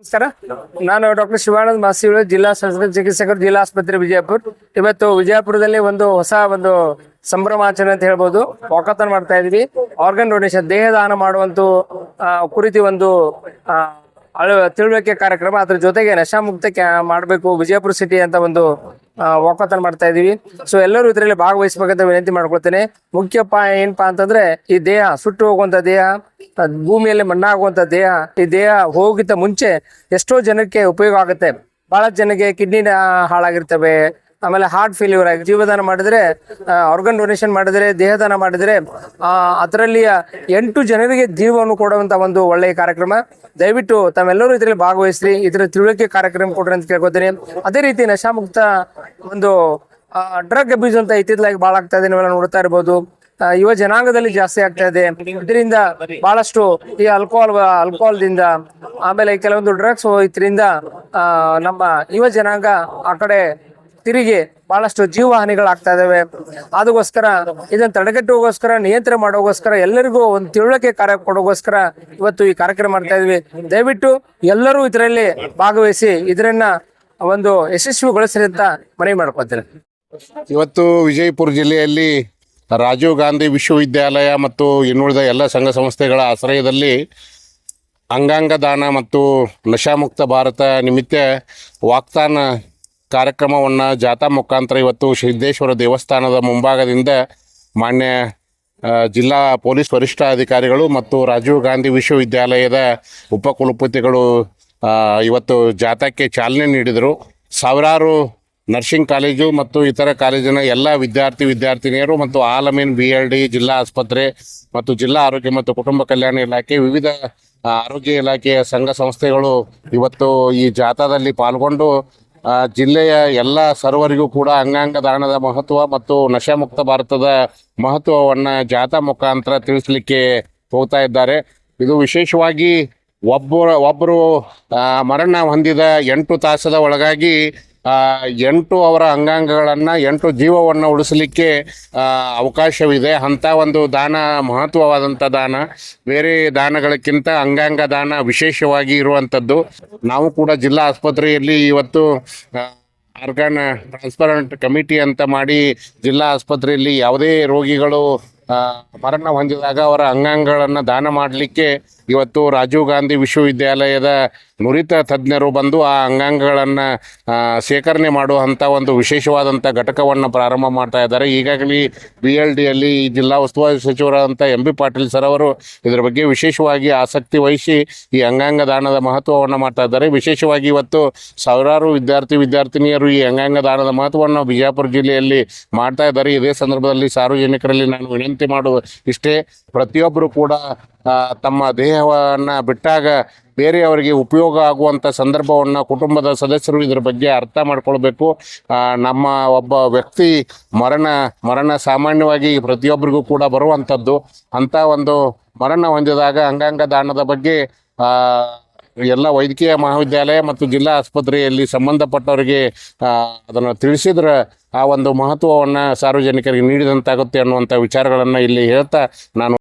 ನಮಸ್ಕಾರ. ನಾನು ಡಾಕ್ಟರ್ ಶಿವಾನಂದ ಮಾಸಿಗಳು, ಜಿಲ್ಲಾ ಶಸ್ತ್ರಚಿಕಿತ್ಸಕರು, ಜಿಲ್ಲಾ ಆಸ್ಪತ್ರೆ ವಿಜಯಪುರ. ಇವತ್ತು ವಿಜಯಪುರದಲ್ಲಿ ಒಂದು ಹೊಸ ಸಂಭ್ರಮಾಚರಣೆ ಅಂತ ಹೇಳ್ಬೋದು, ವಾಕಥಾನ್ ಮಾಡ್ತಾ ಇದೀವಿ. ಆರ್ಗನ್ ಡೊನೇಷನ್, ದೇಹ ದಾನ ಮಾಡುವಂತ ಕುರಿತು ಒಂದು ತಿಳುವಳಿಕೆ ಕಾರ್ಯಕ್ರಮ. ಅದ್ರ ಜೊತೆಗೆ ನಶಾಮುಕ್ತ ಮಾಡಬೇಕು ವಿಜಯಪುರ ಸಿಟಿ ಅಂತ ಒಂದು ವಾಕಥಾನ್ ಮಾಡ್ತಾ ಇದೀವಿ. ಸೊ ಎಲ್ಲರೂ ಇದರಲ್ಲಿ ಭಾಗವಹಿಸಬೇಕಂತ ವಿನಂತಿ ಮಾಡ್ಕೊಳ್ತೇನೆ. ಮುಖ್ಯಪ್ಪ ಏನಪ್ಪಾ ಅಂತಂದ್ರೆ, ಈ ದೇಹ ಸುಟ್ಟು ಹೋಗುವಂತ ದೇಹ, ಭೂಮಿಯಲ್ಲಿ ಮಣ್ಣಾಗುವಂತ ದೇಹ, ಈ ದೇಹ ಹೋಗಿದ್ದ ಮುಂಚೆ ಎಷ್ಟೋ ಜನಕ್ಕೆ ಉಪಯೋಗ ಆಗುತ್ತೆ. ಬಹಳ ಜನಕ್ಕೆ ಕಿಡ್ನಿ ಹಾಳಾಗಿರ್ತವೆ, ಆಮೇಲೆ ಹಾರ್ಟ್ ಫೇಲ್ಯೂರ್ ಆಗಿ. ಜೀವದಾನ ಮಾಡಿದ್ರೆ, ಆರ್ಗನ್ ಡೊನೇಷನ್ ಮಾಡಿದ್ರೆ, ದೇಹದಾನ ಮಾಡಿದ್ರೆ ಅದರಲ್ಲಿ 8 ಜನರಿಗೆ ಜೀವವನ್ನು ಕೊಡುವಂತ ಒಂದು ಒಳ್ಳೆಯ ಕಾರ್ಯಕ್ರಮ. ದಯವಿಟ್ಟು ತಾವೆಲ್ಲರೂ ಇದರಲ್ಲಿ ಭಾಗವಹಿಸ್ರಿ, ಇದರ ತಿಳುವಳಿಕೆ ಕಾರ್ಯಕ್ರಮ ಕೊಡ್ರಿ ಅಂತ ಕೇಳ್ಕೊತೀನಿ. ಅದೇ ರೀತಿ ನಶಾಮುಕ್ತ ಒಂದು ಡ್ರಗ್ ಅಬ್ಯೂಸ್ ಅಂತ ಇತ್ತಿತ್ತಲಾಗಿ ಭಾಳ ಆಗ್ತಾ ಇದೆ, ನೀವೆಲ್ಲ ನೋಡ್ತಾ ಇರ್ಬೋದು. ಯುವ ಜನಾಂಗದಲ್ಲಿ ಜಾಸ್ತಿ ಆಗ್ತಾ ಇದೆ. ಇದರಿಂದ ಬಹಳಷ್ಟು ಈ ಅಲ್ಕೋಹಾಲ್ ದಿಂದ, ಆಮೇಲೆ ಕೆಲವೊಂದು ಡ್ರಗ್ಸ್ ಇದರಿಂದ ನಮ್ಮ ಯುವ ಜನಾಂಗ ಆ ಕಡೆ ತಿರುಗಿ ಬಹಳಷ್ಟು ಜೀವ ಹಾನಿಗಳಾಗ್ತಾ ಇದಾವೆ. ಅದಕ್ಕೋಸ್ಕರ ಇದನ್ನ ತಡೆಗಟ್ಟುಗೋಸ್ಕರ, ನಿಯಂತ್ರಣ ಮಾಡೋಗೋಸ್ಕರ, ಎಲ್ಲರಿಗೂ ಒಂದು ತಿಳುವಳಿಕೆ ಕಾರ್ಯ ಕೊಡೋಗೋಸ್ಕರ ಇವತ್ತು ಈ ಕಾರ್ಯಕ್ರಮ ಮಾಡ್ತಾ ಇದ್ವಿ. ದಯವಿಟ್ಟು ಎಲ್ಲರೂ ಇದರಲ್ಲಿ ಭಾಗವಹಿಸಿ ಇದರನ್ನ ಒಂದು ಯಶಸ್ವಿಗೊಳಿಸ್ರಿ ಅಂತ ಮನವಿ ಮಾಡ್ಕೊಳ್ತೇನೆ. ಇವತ್ತು ವಿಜಯಪುರ ಜಿಲ್ಲೆಯಲ್ಲಿ ರಾಜೀವ್ ಗಾಂಧಿ ವಿಶ್ವವಿದ್ಯಾಲಯ ಮತ್ತು ಇನ್ನುಳಿದ ಎಲ್ಲ ಸಂಘ ಸಂಸ್ಥೆಗಳ ಆಶ್ರಯದಲ್ಲಿ ಅಂಗಾಂಗ ದಾನ ಮತ್ತು ನಶಾಮುಕ್ತ ಭಾರತ ನಿಮಿತ್ತ ವಾಕ್ತಾನ್ ಕಾರ್ಯಕ್ರಮವನ್ನು ಜಾಥಾ ಮುಖಾಂತರ ಇವತ್ತು ಸಿದ್ದೇಶ್ವರ ದೇವಸ್ಥಾನದ ಮುಂಭಾಗದಿಂದ ಮಾನ್ಯ ಜಿಲ್ಲಾ ಪೊಲೀಸ್ ವರಿಷ್ಠಾಧಿಕಾರಿಗಳು ಮತ್ತು ರಾಜೀವ್ ಗಾಂಧಿ ವಿಶ್ವವಿದ್ಯಾಲಯದ ಉಪಕುಲಪತಿಗಳು ಇವತ್ತು ಜಾಥಾಕ್ಕೆ ಚಾಲನೆ ನೀಡಿದರು. ಸಾವಿರಾರು ನರ್ಸಿಂಗ್ ಕಾಲೇಜು ಮತ್ತು ಇತರ ಕಾಲೇಜಿನ ಎಲ್ಲ ವಿದ್ಯಾರ್ಥಿನಿಯರು ಮತ್ತು ಆಲಮೀನ್ BLD ಜಿಲ್ಲಾ ಆಸ್ಪತ್ರೆ ಮತ್ತು ಜಿಲ್ಲಾ ಆರೋಗ್ಯ ಮತ್ತು ಕುಟುಂಬ ಕಲ್ಯಾಣ ಇಲಾಖೆ, ವಿವಿಧ ಆರೋಗ್ಯ ಇಲಾಖೆಯ ಸಂಘ ಸಂಸ್ಥೆಗಳು ಇವತ್ತು ಈ ಜಾಥಾದಲ್ಲಿ ಪಾಲ್ಗೊಂಡು ಜಿಲ್ಲೆಯ ಎಲ್ಲ ಸರ್ವರಿಗೂ ಕೂಡ ಅಂಗಾಂಗ ದಾನದ ಮಹತ್ವ ಮತ್ತು ನಶಾಮುಕ್ತ ಭಾರತದ ಮಹತ್ವವನ್ನು ಜಾಥಾ ಮುಖಾಂತರ ತಿಳಿಸಲಿಕ್ಕೆ ಹೋಗ್ತಾ ಇದ್ದಾರೆ. ಇದು ವಿಶೇಷವಾಗಿ ಒಬ್ಬರು ಮರಣ ಹೊಂದಿದ 8 ತಾಸದ ಒಳಗಾಗಿ 8 ಅವರ ಅಂಗಾಂಗಗಳನ್ನು 8 ಜೀವವನ್ನು ಉಳಿಸಲಿಕ್ಕೆ ಅವಕಾಶವಿದೆ. ಅಂಥ ಒಂದು ದಾನ ಮಹತ್ವವಾದಂಥ ದಾನ. ಬೇರೆ ದಾನಗಳಕ್ಕಿಂತ ಅಂಗಾಂಗ ದಾನ ವಿಶೇಷವಾಗಿ ಇರುವಂಥದ್ದು. ನಾವು ಕೂಡ ಜಿಲ್ಲಾ ಆಸ್ಪತ್ರೆಯಲ್ಲಿ ಇವತ್ತು ಆರ್ಗನ್ ಟ್ರಾನ್ಸ್ಪ್ಲಾಂಟ್ ಕಮಿಟಿ ಅಂತ ಮಾಡಿ ಜಿಲ್ಲಾ ಆಸ್ಪತ್ರೆಯಲ್ಲಿ ಯಾವುದೇ ರೋಗಿಗಳು ಮರಣ ಹೊಂದಿದಾಗ ಅವರ ಅಂಗಾಂಗಗಳನ್ನು ದಾನ ಮಾಡಲಿಕ್ಕೆ ಇವತ್ತು ರಾಜೀವ್ ಗಾಂಧಿ ವಿಶ್ವವಿದ್ಯಾಲಯದ ನುರಿತ ತಜ್ಞರು ಬಂದು ಆ ಅಂಗಾಂಗಗಳನ್ನು ಶೇಖರಣೆ ಮಾಡುವಂಥ ಒಂದು ವಿಶೇಷವಾದಂಥ ಘಟಕವನ್ನು ಪ್ರಾರಂಭ ಮಾಡ್ತಾ ಇದ್ದಾರೆ. ಈಗಾಗಲೇ BLDಯಲ್ಲಿ ಜಿಲ್ಲಾ ಉಸ್ತುವಾರಿ ಸಚಿವರಾದಂಥ MB ಪಾಟೀಲ್ ಸರ್ ಅವರು ಇದರ ಬಗ್ಗೆ ವಿಶೇಷವಾಗಿ ಆಸಕ್ತಿ ವಹಿಸಿ ಈ ಅಂಗಾಂಗ ದಾನದ ಮಹತ್ವವನ್ನು ಮಾಡ್ತಾ ಇದ್ದಾರೆ. ವಿಶೇಷವಾಗಿ ಇವತ್ತು ಸಾವಿರಾರು ವಿದ್ಯಾರ್ಥಿನಿಯರು ಈ ಅಂಗಾಂಗ ದಾನದ ಮಹತ್ವವನ್ನು ಬಿಜಾಪುರ ಜಿಲ್ಲೆಯಲ್ಲಿ ಮಾಡ್ತಾ ಇದ್ದಾರೆ. ಇದೇ ಸಂದರ್ಭದಲ್ಲಿ ಸಾರ್ವಜನಿಕರಲ್ಲಿ ನಾನು ವಿನಂತಿ ಮಾಡುವ ಇಷ್ಟೇ, ಪ್ರತಿಯೊಬ್ಬರು ಕೂಡ ತಮ್ಮ ದೇಹವನ್ನು ಬಿಟ್ಟಾಗ ಬೇರೆಯವರಿಗೆ ಉಪಯೋಗ ಆಗುವಂಥ ಸಂದರ್ಭವನ್ನು ಕುಟುಂಬದ ಸದಸ್ಯರು ಇದರ ಬಗ್ಗೆ ಅರ್ಥ ಮಾಡ್ಕೊಳ್ಬೇಕು. ನಮ್ಮ ಒಬ್ಬ ವ್ಯಕ್ತಿ ಮರಣ ಸಾಮಾನ್ಯವಾಗಿ ಪ್ರತಿಯೊಬ್ಬರಿಗೂ ಕೂಡ ಬರುವಂಥದ್ದು. ಅಂಥ ಒಂದು ಮರಣ ಹೊಂದಿದಾಗ ಅಂಗಾಂಗ ದಾನದ ಬಗ್ಗೆ ಎಲ್ಲ ವೈದ್ಯಕೀಯ ಮಹಾವಿದ್ಯಾಲಯ ಮತ್ತು ಜಿಲ್ಲಾ ಆಸ್ಪತ್ರೆಯಲ್ಲಿ ಸಂಬಂಧಪಟ್ಟವರಿಗೆ ಅದನ್ನು ತಿಳಿಸಿದ್ರೆ ಆ ಒಂದು ಮಹತ್ವವನ್ನು ಸಾರ್ವಜನಿಕರಿಗೆ ನೀಡಿದಂತಾಗುತ್ತೆ ಅನ್ನುವಂಥ ವಿಚಾರಗಳನ್ನು ಇಲ್ಲಿ ಹೇಳ್ತಾ ನಾನು